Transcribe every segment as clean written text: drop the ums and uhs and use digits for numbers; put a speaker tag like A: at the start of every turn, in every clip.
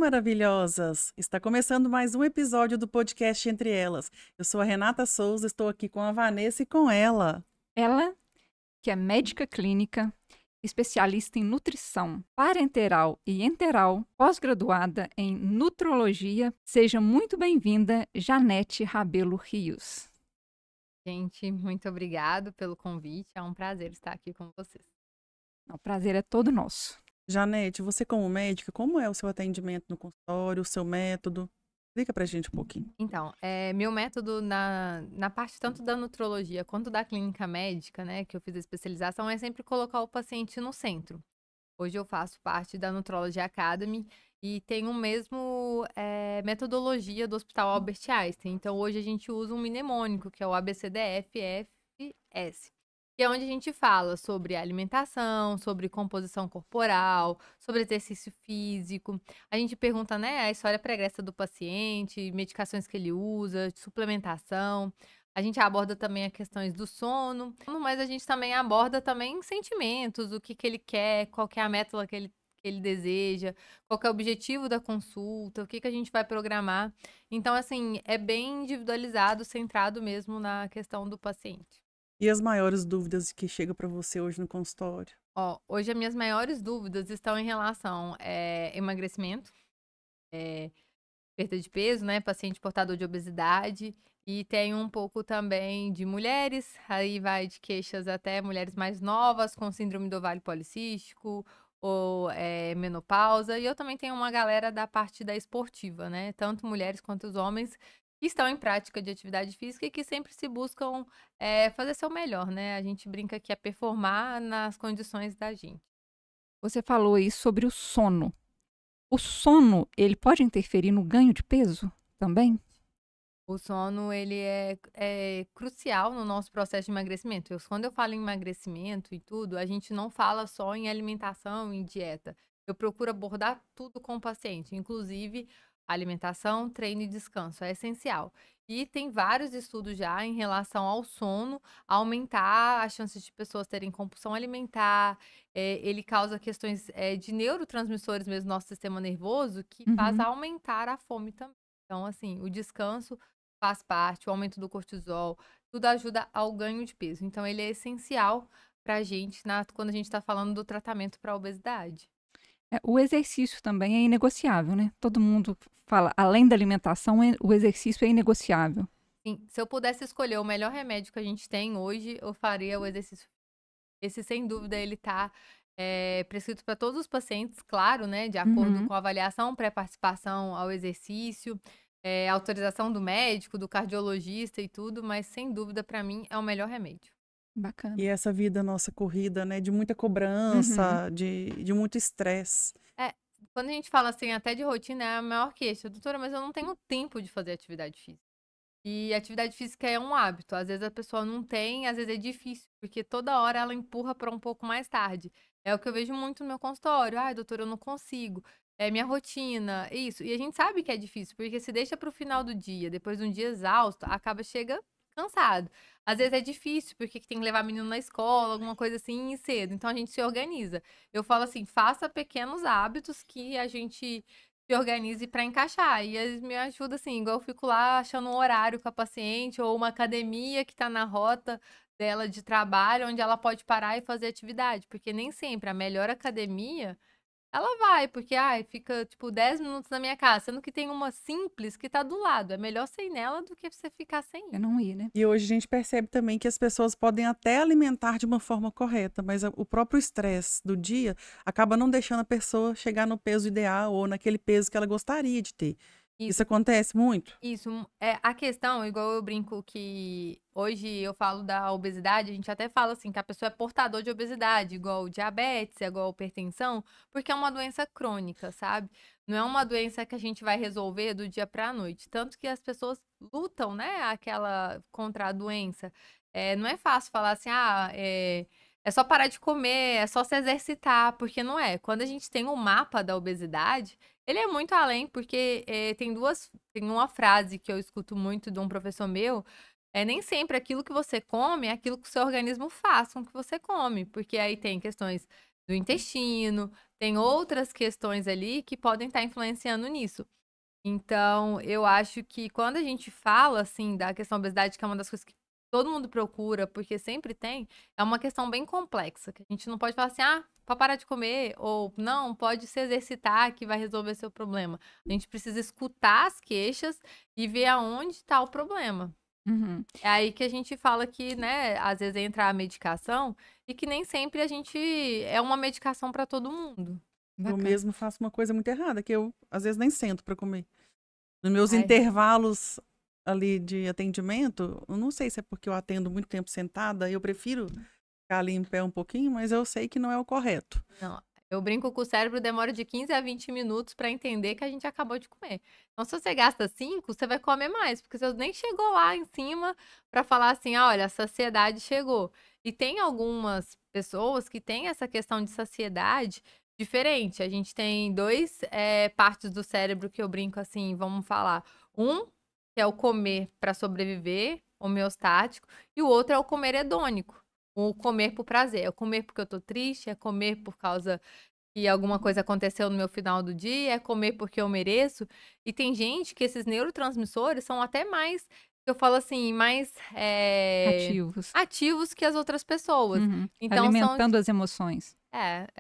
A: maravilhosas! Está começando mais um episódio do podcast Entre Elas. Eu sou a Renata Souza, estou aqui com a Vanessa e com ela.
B: Ela, que é médica clínica, especialista em nutrição parenteral e enteral, pós-graduada em nutrologia. Seja muito bem-vinda, Janete Rabelo Rios.
C: Gente, muito obrigado pelo convite. É um prazer estar aqui com vocês.
B: O prazer é todo nosso.
A: Janete, você como médica, como é o seu atendimento no consultório, o seu método? Explica pra gente um pouquinho.
C: Então, meu método na parte tanto da nutrologia quanto da clínica médica, né, que eu fiz a especialização, é sempre colocar o paciente no centro. Hoje eu faço parte da Nutrology Academy e tenho mesmo metodologia do Hospital Albert Einstein. Então, hoje a gente usa um mnemônico, que é o ABCDFFS, que é onde a gente fala sobre alimentação, sobre composição corporal, sobre exercício físico. A gente pergunta, né, a história pregressa do paciente, medicações que ele usa, suplementação. A gente aborda também as questões do sono, mas a gente também aborda também sentimentos, o que ele quer, qual que é a meta que ele deseja, qual que é o objetivo da consulta, o que a gente vai programar. Então, assim, é bem individualizado, centrado mesmo na questão do paciente.
A: E as maiores dúvidas que chegam para você hoje no consultório?
C: Hoje as minhas maiores dúvidas estão em relação a emagrecimento, perda de peso, né? Paciente portador de obesidade. E tem um pouco também de mulheres, aí vai de queixas até mulheres mais novas, com síndrome do ovário policístico ou menopausa. E eu também tenho uma galera da parte da esportiva, né? Tanto mulheres quanto os homens que estão em prática de atividade física e que sempre se buscam fazer seu melhor, né? A gente brinca que é performar nas condições da gente.
B: Você falou aí sobre o sono. O sono, ele pode interferir no ganho de peso também?
C: O sono, ele é crucial no nosso processo de emagrecimento. Quando eu falo em emagrecimento e tudo, a gente não fala só em alimentação, em dieta. Eu procuro abordar tudo com o paciente, inclusive alimentação, treino e descanso. É essencial. E tem vários estudos já em relação ao sono, aumentar as chances de pessoas terem compulsão alimentar. Ele causa questões de neurotransmissores mesmo no nosso sistema nervoso, que faz aumentar a fome também. Então, assim, o descanso faz parte, o aumento do cortisol, tudo ajuda ao ganho de peso. Então, ele é essencial para a gente quando a gente está falando do tratamento para a obesidade.
B: O exercício também é inegociável, né? Todo mundo fala, além da alimentação, o exercício é inegociável.
C: Sim, se eu pudesse escolher o melhor remédio que a gente tem hoje, eu faria o exercício. Esse, sem dúvida, ele está prescrito para todos os pacientes, claro, né? De acordo com a avaliação, pré-participação ao exercício, autorização do médico, do cardiologista e tudo, mas sem dúvida, para mim, é o melhor remédio.
B: Bacana.
A: E essa vida nossa corrida, né, de muita cobrança, de muito estresse.
C: Quando a gente fala assim, até de rotina, é a maior queixa. Doutora, mas eu não tenho tempo de fazer atividade física. E atividade física é um hábito. Às vezes a pessoa não tem, às vezes é difícil, porque toda hora ela empurra para um pouco mais tarde. É o que eu vejo muito no meu consultório. Ai, doutora, eu não consigo. É minha rotina, isso. E a gente sabe que é difícil, porque se deixa para o final do dia, depois de um dia exausto, chega cansado. Às vezes é difícil, porque tem que levar menino na escola, alguma coisa assim, cedo. Então a gente se organiza. Eu falo assim, faça pequenos hábitos que a gente se organize para encaixar. E eles me ajudam assim, igual eu fico lá achando um horário com a paciente ou uma academia que está na rota dela de trabalho, onde ela pode parar e fazer atividade. Porque nem sempre a melhor academia, ela vai, porque fica tipo 10 minutos na minha casa, sendo que tem uma simples que tá do lado. É melhor ser nela do que você ficar sem ir.
B: É não ir, né?
A: E hoje a gente percebe também que as pessoas podem até alimentar de uma forma correta, mas o próprio estresse do dia acaba não deixando a pessoa chegar no peso ideal ou naquele peso que ela gostaria de ter. Isso acontece muito?
C: Isso, a questão, igual eu brinco que hoje eu falo da obesidade, a gente até fala assim que a pessoa é portador de obesidade, igual diabetes, igual hipertensão, porque é uma doença crônica, sabe? Não é uma doença que a gente vai resolver do dia para a noite. Tanto que as pessoas lutam, né, contra a doença. Não é fácil falar assim, é só parar de comer, é só se exercitar, porque não é. Quando a gente tem o mapa da obesidade, ele é muito além, porque tem uma frase que eu escuto muito de um professor meu, nem sempre aquilo que você come é aquilo que o seu organismo faz com o que você come, porque aí tem questões do intestino, tem outras questões ali que podem estar influenciando nisso. Então, eu acho que quando a gente fala, assim, da questão da obesidade, que é uma das coisas que todo mundo procura, porque sempre tem, é uma questão bem complexa, que a gente não pode falar assim, para parar de comer, ou não, pode se exercitar que vai resolver seu problema. A gente precisa escutar as queixas e ver aonde está o problema.
B: Uhum.
C: É aí que a gente fala que, né, às vezes entra a medicação e que nem sempre a gente é uma medicação para todo mundo.
A: Eu mesmo faço uma coisa muito errada, que eu às vezes nem sento para comer. Nos meus
C: Ai.
A: intervalos ali de atendimento, eu não sei se é porque eu atendo muito tempo sentada, eu prefiro ficar ali em pé um pouquinho, mas eu sei que não é o correto.
C: Não, eu brinco que o cérebro demora de 15 a 20 minutos para entender que a gente acabou de comer. Então, se você gasta 5, você vai comer mais, porque você nem chegou lá em cima para falar assim, olha, a saciedade chegou. E tem algumas pessoas que têm essa questão de saciedade diferente. A gente tem dois partes do cérebro que eu brinco assim, vamos falar. Um, que é o comer para sobreviver, homeostático, e o outro é o comer hedônico. O comer por prazer. É comer porque eu tô triste, é comer por causa que alguma coisa aconteceu no meu final do dia, é comer porque eu mereço. E tem gente que esses neurotransmissores são até mais, eu falo assim, mais ativos que as outras pessoas.
B: Uhum.
C: Então,
B: alimentando as emoções.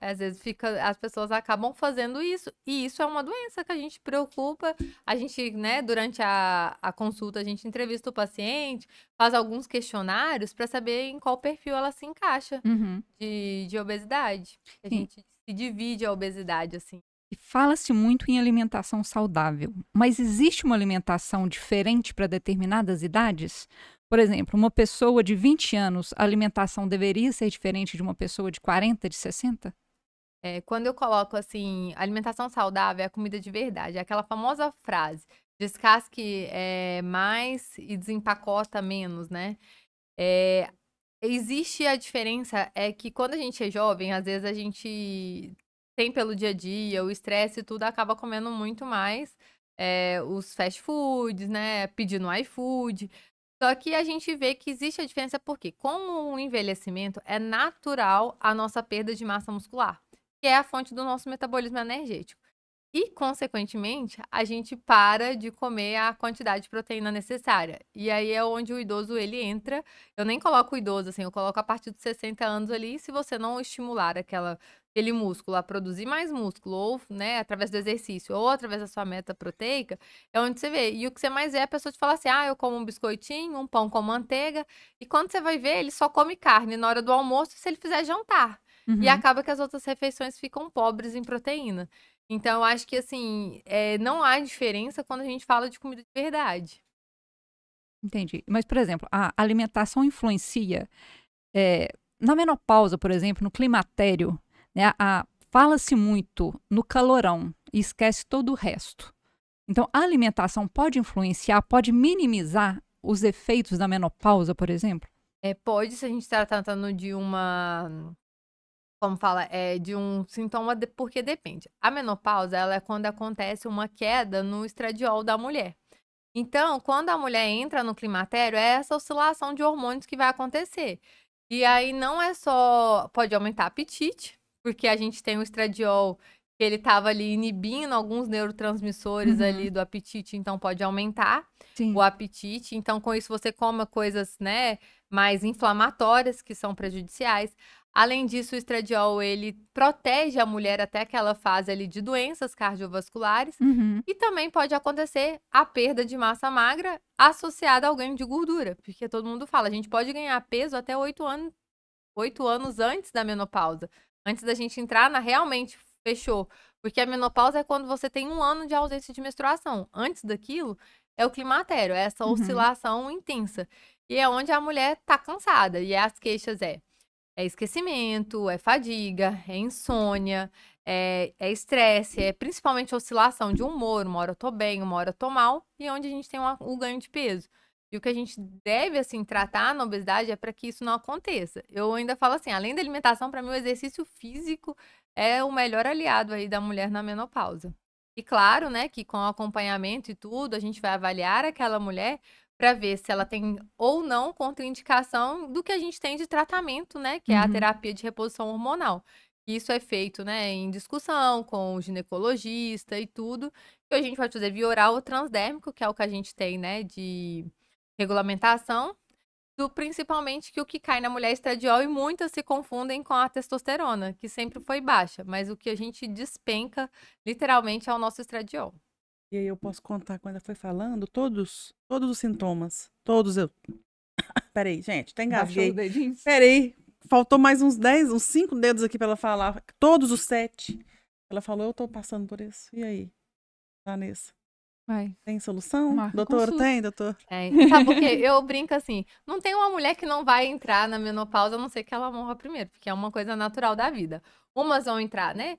C: às vezes as pessoas acabam fazendo isso, e isso é uma doença que a gente preocupa. A gente, né, durante a consulta, a gente entrevista o paciente, faz alguns questionários para saber em qual perfil ela se encaixa de obesidade. A gente se divide a obesidade, assim.
B: E fala-se muito em alimentação saudável, mas existe uma alimentação diferente para determinadas idades? Por exemplo, uma pessoa de 20 anos, a alimentação deveria ser diferente de uma pessoa de 40, de 60?
C: Quando eu coloco assim, alimentação saudável é a comida de verdade. É aquela famosa frase, descasque mais e desempacota menos, né? Existe a diferença, é que quando a gente é jovem, às vezes a gente tem pelo dia a dia, o estresse e tudo, acaba comendo muito mais os fast foods, né? Pedindo iFood. Só que a gente vê que existe a diferença porque, com o envelhecimento, é natural a nossa perda de massa muscular, que é a fonte do nosso metabolismo energético. E, consequentemente, a gente para de comer a quantidade de proteína necessária. E aí é onde o idoso, ele entra. Eu nem coloco o idoso, assim, eu coloco a partir dos 60 anos ali. Se você não estimular aquele músculo a produzir mais músculo, ou, né, através do exercício, ou através da sua meta proteica, é onde você vê. E o que você mais vê é a pessoa te falar assim, eu como um biscoitinho, um pão com manteiga. E quando você vai ver, ele só come carne na hora do almoço se ele fizer jantar. E acaba que as outras refeições ficam pobres em proteína. Então, eu acho que, assim, não há diferença quando a gente fala de comida de verdade.
B: Entendi. Mas, por exemplo, a alimentação influencia na menopausa, por exemplo, no climatério, né? Fala-se muito no calorão e esquece todo o resto. Então, a alimentação pode influenciar, pode minimizar os efeitos da menopausa, por exemplo?
C: Pode, se a gente está tratando de uma... Como fala, de um sintoma, porque depende. A menopausa, ela é quando acontece uma queda no estradiol da mulher. Então, quando a mulher entra no climatério, é essa oscilação de hormônios que vai acontecer. E aí não é só... Pode aumentar o apetite, porque a gente tem o estradiol, que ele estava ali inibindo alguns neurotransmissores ali do apetite, então pode aumentar o apetite. Então, com isso, você come coisas, né, mais inflamatórias, que são prejudiciais. Além disso, o estradiol, ele protege a mulher até aquela fase ali de doenças cardiovasculares. E também pode acontecer a perda de massa magra associada ao ganho de gordura. Porque todo mundo fala, a gente pode ganhar peso até 8 anos antes da menopausa. Antes da gente entrar realmente fechou. Porque a menopausa é quando você tem 1 ano de ausência de menstruação. Antes daquilo, é o climatério, é essa oscilação intensa. E é onde a mulher tá cansada. E as queixas é esquecimento, é fadiga, é insônia, é estresse, é principalmente oscilação de humor. Uma hora eu tô bem, uma hora eu tô mal, e onde a gente tem o ganho de peso. E o que a gente deve, assim, tratar na obesidade é para que isso não aconteça. Eu ainda falo assim, além da alimentação, para mim o exercício físico é o melhor aliado aí da mulher na menopausa. E claro, né, que com acompanhamento e tudo, a gente vai avaliar aquela mulher para ver se ela tem ou não contraindicação do que a gente tem de tratamento, né? Que é a terapia de reposição hormonal. Isso é feito, né, em discussão com o ginecologista e tudo. E a gente pode fazer via oral ou transdérmico, que é o que a gente tem, né, de regulamentação. Principalmente que o que cai na mulher é estradiol e muitas se confundem com a testosterona, que sempre foi baixa. Mas o que a gente despenca, literalmente, é o nosso estradiol.
A: E aí eu posso contar, quando ela foi falando, todos os sintomas. Todos eu... Peraí, gente, até
B: Baixou
A: engasguei.
B: o dedinho?
A: Peraí, faltou mais uns 10, uns 5 dedos aqui pra ela falar. Todos os 7. Ela falou, eu tô passando por isso. E aí, Vanessa?
B: Vai.
A: Tem solução?
B: Marca
A: Doutora,
B: consulta.
A: tem, doutor?
C: Sabe por quê? Eu brinco assim, não tem uma mulher que não vai entrar na menopausa, a não ser que ela morra primeiro, porque é uma coisa natural da vida. Umas vão entrar, né,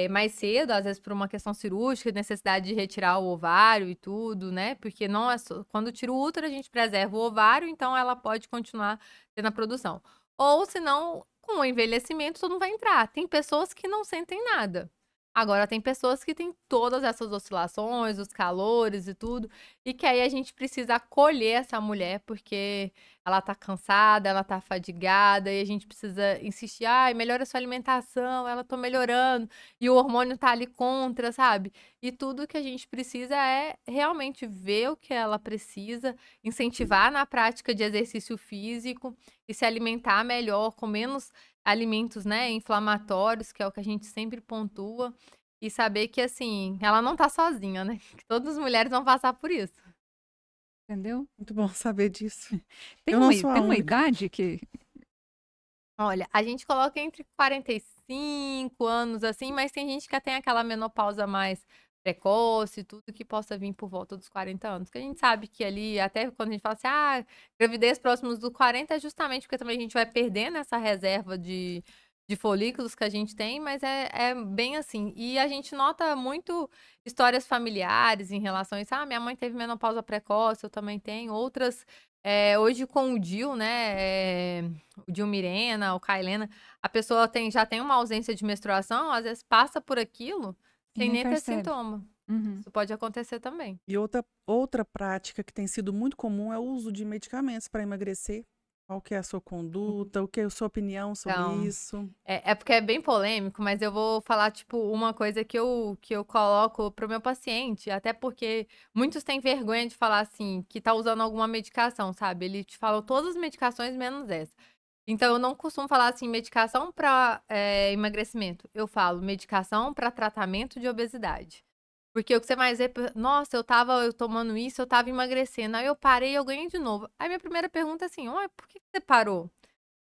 C: mais cedo, às vezes por uma questão cirúrgica, necessidade de retirar o ovário e tudo, né, porque não é só... Quando tira o útero, a gente preserva o ovário, então ela pode continuar tendo a produção. Ou, se não, com o envelhecimento, todo mundo vai entrar. Tem pessoas que não sentem nada. Agora, tem pessoas que têm todas essas oscilações, os calores e tudo, e que aí a gente precisa acolher essa mulher, porque ela tá cansada, ela tá fadigada, e a gente precisa insistir, melhora a sua alimentação, ela tá melhorando, e o hormônio tá ali contra, sabe? E tudo que a gente precisa é realmente ver o que ela precisa, incentivar na prática de exercício físico e se alimentar melhor, com menos alimentos, né, inflamatórios, que é o que a gente sempre pontua, e saber que, assim, ela não tá sozinha, né? Que todas as mulheres vão passar por isso.
B: Entendeu?
A: Muito bom saber disso.
B: Tem
A: Eu não
B: uma,
A: sou a
B: tem uma
A: única.
B: idade que...
C: Olha, a gente coloca entre 45 anos, assim, mas tem gente que tem aquela menopausa mais precoce e tudo, que possa vir por volta dos 40 anos. Que a gente sabe que ali, até quando a gente fala assim, gravidez próximos dos 40, é justamente porque também a gente vai perdendo essa reserva de folículos que a gente tem, mas é bem assim. E a gente nota muito histórias familiares em relação a isso. Minha mãe teve menopausa precoce, eu também tenho. Outras, hoje com o DIU, né, o DIU Mirena, o Kailena, a pessoa já tem uma ausência de menstruação, às vezes passa por aquilo, sem nem ter sintoma.
B: Uhum.
C: Isso pode acontecer também.
A: E outra prática que tem sido muito comum é o uso de medicamentos para emagrecer. Qual que é a sua conduta? O que é a sua opinião sobre isso?
C: É porque é bem polêmico, mas eu vou falar, tipo, uma coisa que eu coloco pro meu paciente, até porque muitos têm vergonha de falar assim, que tá usando alguma medicação, sabe? Ele te falou todas as medicações menos essa. Então, eu não costumo falar assim, medicação para emagrecimento. Eu falo medicação para tratamento de obesidade. Porque o que você mais vê, nossa, eu tomando isso, eu tava emagrecendo. Aí eu parei, eu ganhei de novo. Aí minha primeira pergunta é assim, por que você parou?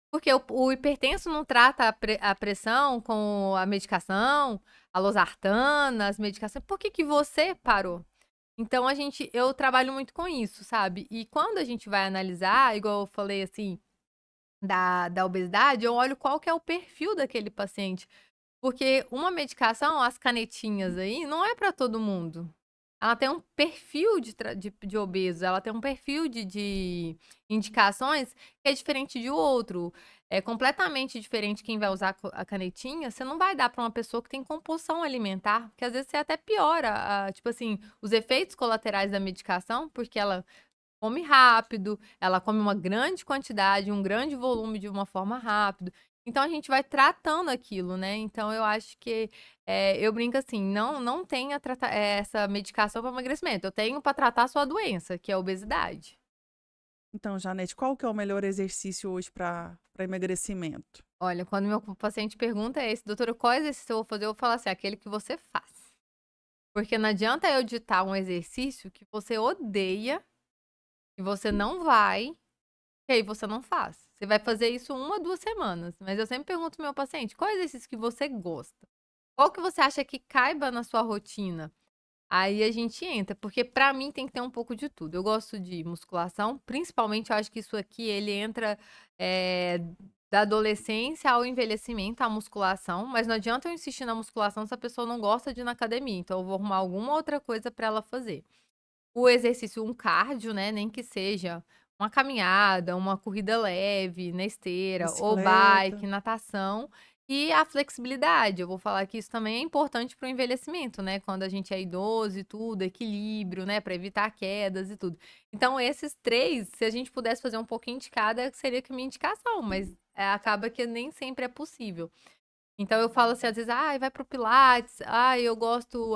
C: Porque o hipertenso não trata a pressão com a medicação, a losartana, as medicações. Por que você parou? Então, eu trabalho muito com isso, sabe? E quando a gente vai analisar, igual eu falei assim, da obesidade, eu olho qual que é o perfil daquele paciente. Porque uma medicação, as canetinhas aí, não é para todo mundo. Ela tem um perfil de obeso, ela tem um perfil de indicações que é diferente de outro. É completamente diferente quem vai usar a canetinha. Você não vai dar para uma pessoa que tem compulsão alimentar, porque às vezes você até piora, tipo assim, os efeitos colaterais da medicação, porque ela come rápido, ela come uma grande quantidade, um grande volume de uma forma rápida. Então, a gente vai tratando aquilo, né? Então, eu acho que eu brinco assim, não tenha essa medicação para emagrecimento. Eu tenho para tratar a sua doença, que é a obesidade.
A: Então, Janete, qual que é o melhor exercício hoje para emagrecimento?
C: Olha, quando meu paciente pergunta doutora, qual exercício eu vou fazer? Eu vou falar assim, aquele que você faz. Porque não adianta eu ditar um exercício que você odeia, que você não vai, e aí você não faz. Você vai fazer isso 1 2 semanas. Mas eu sempre pergunto pro meu paciente, qual é o exercício que você gosta? Qual que você acha que caiba na sua rotina? Aí a gente entra, porque pra mim tem que ter um pouco de tudo. Eu gosto de musculação, principalmente eu acho que isso aqui, ele entra da adolescência ao envelhecimento, a musculação. Mas não adianta eu insistir na musculação se a pessoa não gosta de ir na academia. Então eu vou arrumar alguma outra coisa pra ela fazer. O exercício, um cardio, né, nem que seja uma caminhada, uma corrida leve, na esteira, ou bike, natação, e a flexibilidade. Eu vou falar que isso também é importante para o envelhecimento, né? Quando a gente é idoso e tudo, equilíbrio, né? Para evitar quedas e tudo. Então, esses 3, se a gente pudesse fazer um pouquinho de cada, seria que minha indicação, mas acaba que nem sempre é possível. Então eu falo assim, às vezes, vai pro Pilates, eu gosto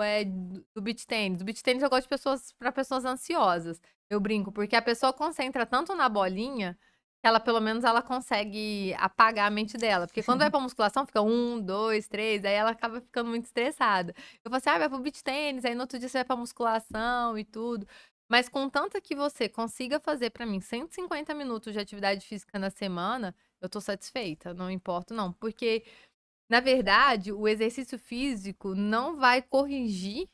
C: do beach tennis. Do beach tennis eu gosto de para pessoas ansiosas. Eu brinco, porque a pessoa concentra tanto na bolinha que ela, pelo menos, ela consegue apagar a mente dela. Porque quando vai pra musculação, fica 1, 2, 3, aí ela acaba ficando muito estressada. Eu falo assim, vai pro beach tennis, aí no outro dia você vai pra musculação e tudo. Mas contanto que você consiga fazer pra mim 150 minutos de atividade física na semana, eu tô satisfeita, não importa não. Porque, na verdade, o exercício físico não vai corrigir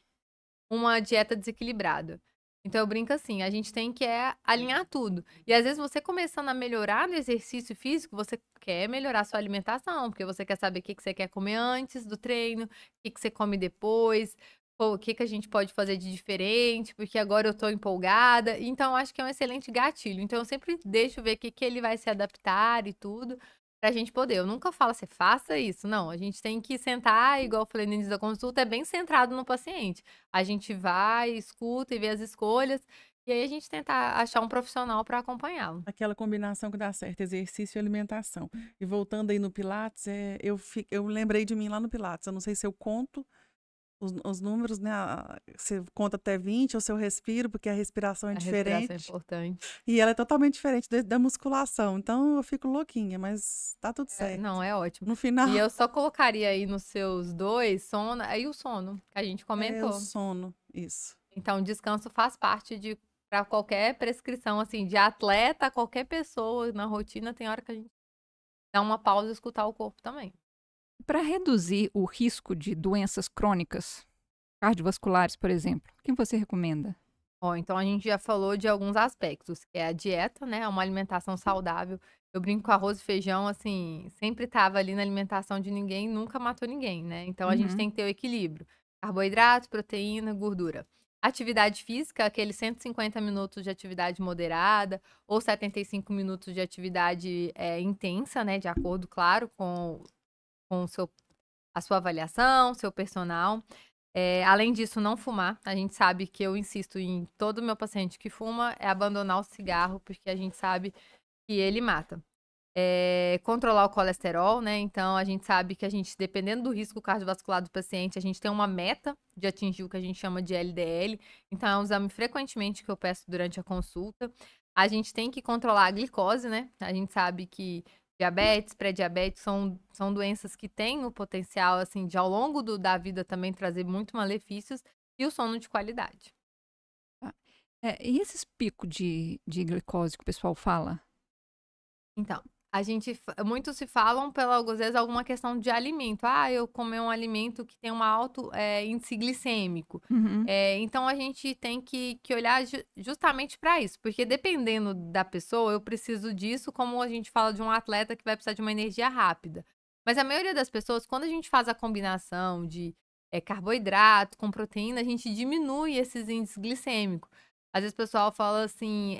C: uma dieta desequilibrada. Então eu brinco assim, a gente tem que alinhar tudo. E às vezes você começando a melhorar no exercício físico, você quer melhorar a sua alimentação, porque você quer saber o que você quer comer antes do treino, o que você come depois, o que a gente pode fazer de diferente, porque agora eu tô empolgada. Então eu acho que é um excelente gatilho. Então eu sempre deixo ver o que ele vai se adaptar e tudo, pra gente poder. Eu nunca falo assim, faça isso. Não, a gente tem que sentar, igual eu falei no início da consulta, é bem centrado no paciente. A gente vai, escuta e vê as escolhas, e aí a gente tenta achar um profissional para acompanhá-lo.
A: Aquela combinação que dá certo, exercício e alimentação. E voltando aí no Pilates, eu lembrei de mim lá no Pilates. Eu não sei se eu conto os números, né? Você conta até 20, ou se eu respiro, porque a respiração é diferente.
C: A respiração é importante.
A: E ela é totalmente diferente da musculação. Então eu fico louquinha, mas tá tudo certo.
C: Não, é ótimo.
A: No final.
C: E eu só colocaria aí nos seus 2, sono, aí o sono, que a gente comentou.
A: É o sono, isso.
C: Então, descanso faz parte para qualquer prescrição, assim, de atleta, qualquer pessoa na rotina, tem hora que a gente dá uma pausa e escutar o corpo também.
B: Para reduzir o risco de doenças crônicas, cardiovasculares, por exemplo, o que você recomenda?
C: Então a gente já falou de alguns aspectos, que é a dieta, né? Uma alimentação saudável. Eu brinco com arroz e feijão, assim, sempre estava ali na alimentação de ninguém, nunca matou ninguém, né? Então a gente tem que ter o equilíbrio. Carboidrato, proteína, gordura. Atividade física, aqueles 150 minutos de atividade moderada ou 75 minutos de atividade intensa, né? De acordo, claro, com a sua avaliação, seu personal. Além disso, não fumar. A gente sabe que eu insisto em todo meu paciente que fuma é abandonar o cigarro, porque a gente sabe que ele mata. Controlar o colesterol, né? Então, a gente sabe que dependendo do risco cardiovascular do paciente, a gente tem uma meta de atingir o que a gente chama de LDL. Então, é um exame frequentemente que eu peço durante a consulta. A gente tem que controlar a glicose, né? A gente sabe que diabetes, pré-diabetes são doenças que têm o potencial, assim, de ao longo da vida também trazer muito malefícios, e o sono de qualidade.
B: E esses picos de glicose que o pessoal fala?
C: Então, muitos se falam às vezes, alguma questão de alimento. Eu comer um alimento que tem um alto índice glicêmico. Então, a gente tem que olhar justamente para isso. Porque dependendo da pessoa, eu preciso disso, como a gente fala de um atleta que vai precisar de uma energia rápida. Mas a maioria das pessoas, quando a gente faz a combinação de carboidrato com proteína, a gente diminui esses índices glicêmicos. Às vezes o pessoal fala assim,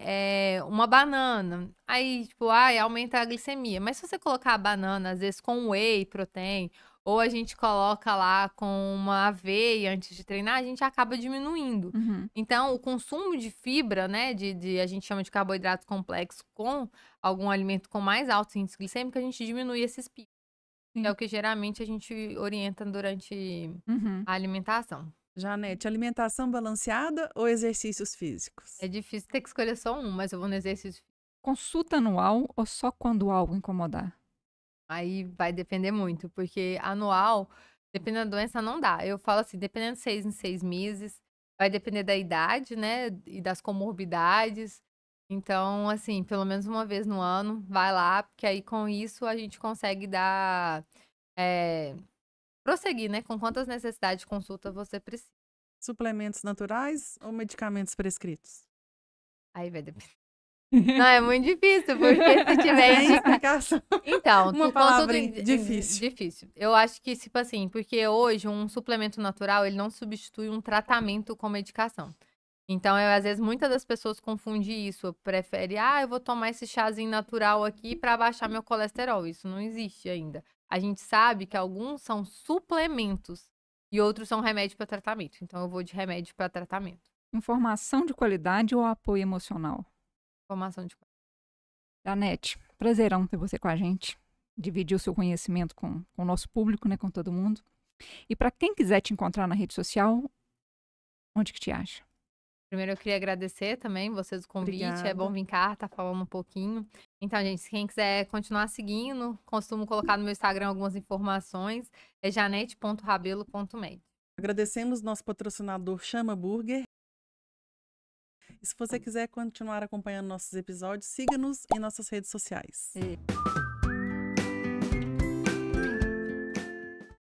C: uma banana, aí, tipo, aumenta a glicemia. Mas se você colocar a banana, às vezes, com whey protein, ou a gente coloca lá com uma aveia antes de treinar, a gente acaba diminuindo. Então, o consumo de fibra, né, a gente chama de carboidrato complexo, com algum alimento com mais alto índice glicêmico, a gente diminui esses picos. Que é o que geralmente a gente orienta durante a alimentação.
A: Janete, alimentação balanceada ou exercícios físicos?
C: É difícil ter que escolher só um, mas eu vou no exercício.
B: Consulta anual ou só quando algo incomodar?
C: Aí vai depender muito, porque anual, dependendo da doença, não dá. Eu falo assim, dependendo de 6 em 6 meses, vai depender da idade, né, e das comorbidades. Então, assim, pelo menos uma vez no ano, vai lá, porque aí com isso a gente consegue prosseguir, né, com quantas necessidades de consulta você precisa.
A: Suplementos naturais ou medicamentos prescritos?
C: Aí vai depender. Não, é muito difícil, porque se tiver
A: explicação.
C: Então,
A: uma palavra difícil.
C: Difícil. Eu acho que, tipo assim, porque hoje um suplemento natural, ele não substitui um tratamento com medicação. Então, às vezes, muitas das pessoas confundem isso. Prefere, eu vou tomar esse chazinho natural aqui para baixar meu colesterol. Isso não existe ainda. A gente sabe que alguns são suplementos e outros são remédio para tratamento. Então, eu vou de remédio para tratamento.
B: Informação de qualidade ou apoio emocional?
C: Informação de qualidade.
B: Janete, prazerão ter você com a gente. dividir o seu conhecimento com o nosso público, né, com todo mundo. E para quem quiser te encontrar na rede social, onde que te acha?
C: Primeiro eu queria agradecer também vocês o convite. É
A: Obrigada.
C: bom vir cá, tá falando um pouquinho. Então, gente, quem quiser continuar seguindo, costumo colocar no meu Instagram algumas informações. É janete.rabelo.med.
A: Agradecemos nosso patrocinador Chama Burger. E se você quiser continuar acompanhando nossos episódios, siga-nos em nossas redes sociais.